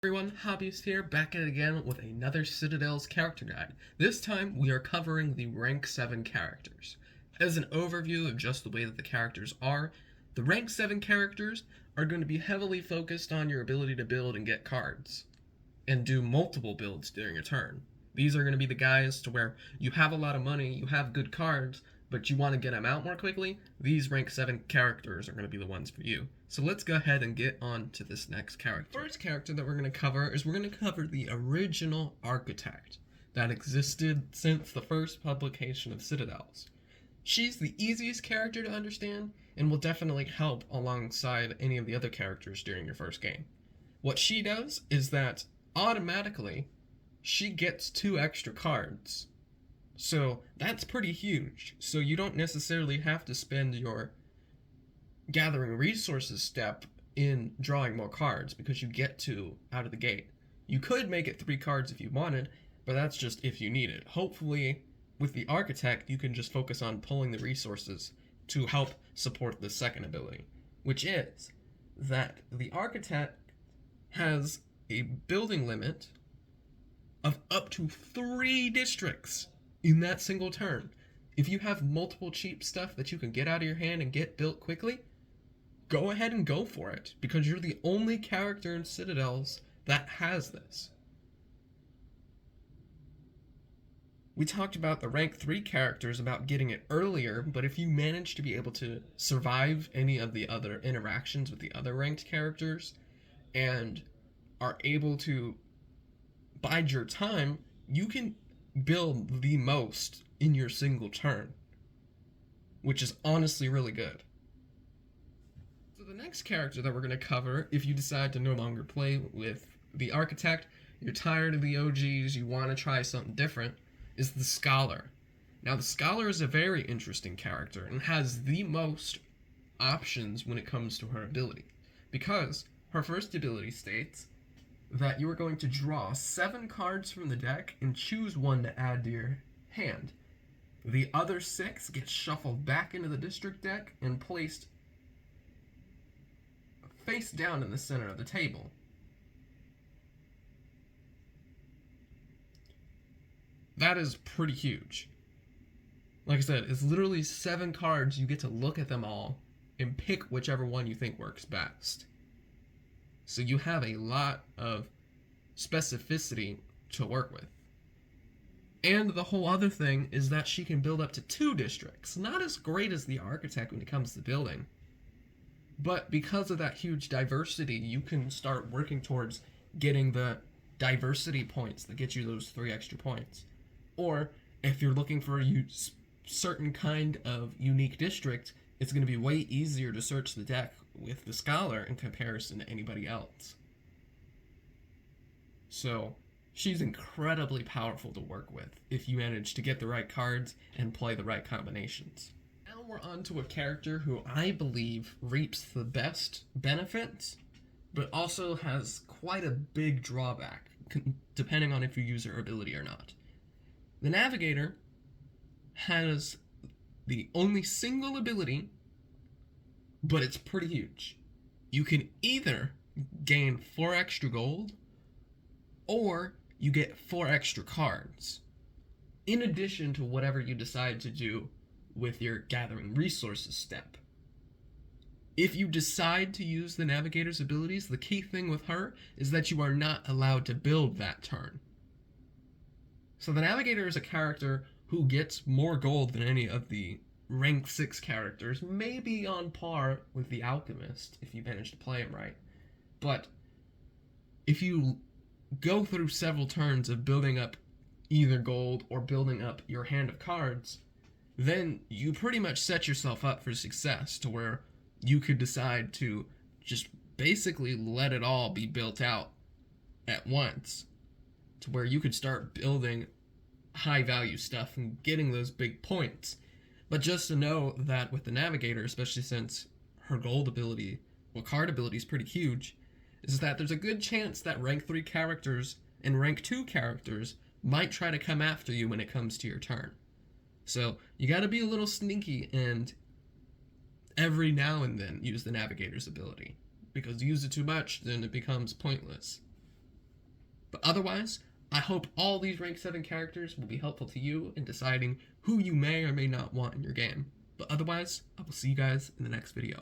Everyone, Hobbyist here, back at it again with another Citadels character guide. This time, we are covering the rank 7 characters. As an overview of just the way that the characters are, the rank 7 characters are going to be heavily focused on your ability to build and get cards, and do multiple builds during a turn. These are going to be the guys to where you have a lot of money, you have good cards, but you want to get them out more quickly. These rank 7 characters are going to be the ones for you. So let's go ahead and get on to this next character. First character that we're going to cover is we're going to cover the original Architect that existed since the first publication of Citadels. She's the easiest character to understand and will definitely help alongside any of the other characters during your first game. What she does is that automatically she gets 2 extra cards. So that's pretty huge. So you don't necessarily have to spend your gathering resources step in drawing more cards because you get 2 out of the gate. You could make it 3 cards if you wanted, but that's just if you need it. Hopefully, with the Architect, you can just focus on pulling the resources to help support the second ability, which is that the Architect has a building limit of up to 3 districts in that single turn. If you have multiple cheap stuff that you can get out of your hand and get built quickly, go ahead and go for it, because you're the only character in Citadels that has this. We talked about the rank 3 characters about getting it earlier, but if you manage to be able to survive any of the other interactions with the other ranked characters and are able to bide your time, you can build the most in your single turn, which is honestly really good. So the next character that we're going to cover, if you decide to no longer play with the Architect, you're tired of the OGs, you want to try something different, is the Scholar. Now the Scholar is a very interesting character and has the most options when it comes to her ability, because her first ability states that you are going to draw 7 cards from the deck and choose 1 to add to your hand. The other 6 get shuffled back into the district deck and placed face down in the center of the table. That is pretty huge. Like I said, it's literally 7 cards. You get to look at them all and pick whichever one you think works best. So you have a lot of specificity to work with. And the whole other thing is that she can build up to 2 districts. Not as great as the Architect when it comes to building, but because of that huge diversity, you can start working towards getting the diversity points that get you those 3 extra points. Or if you're looking for a certain kind of unique district, it's going to be way easier to search the deck with the Scholar in comparison to anybody else. So she's incredibly powerful to work with if you manage to get the right cards and play the right combinations. Now we're on to a character who I believe reaps the best benefits, but also has quite a big drawback, depending on if you use her ability or not. The Navigator has the only single ability, but it's pretty huge. You can either gain 4 extra gold, or you get 4 extra cards, in addition to whatever you decide to do with your gathering resources step. If you decide to use the Navigator's abilities, the key thing with her is that you are not allowed to build that turn. So the Navigator is a character who gets more gold than any of the rank 6 characters, maybe on par with the Alchemist if you manage to play him right. But if you go through several turns of building up either gold or building up your hand of cards, then you pretty much set yourself up for success, to where you could decide to just basically let it all be built out at once, to where you could start building high value stuff and getting those big points. But just to know that with the Navigator, especially since her gold ability, well, card ability is pretty huge, is that there's a good chance that rank 3 characters and rank 2 characters might try to come after you when it comes to your turn. So you gotta be a little sneaky and every now and then use the Navigator's ability, because use it too much, then it becomes pointless. But otherwise, I hope all these rank 7 characters will be helpful to you in deciding who you may or may not want in your game. But otherwise, I will see you guys in the next video.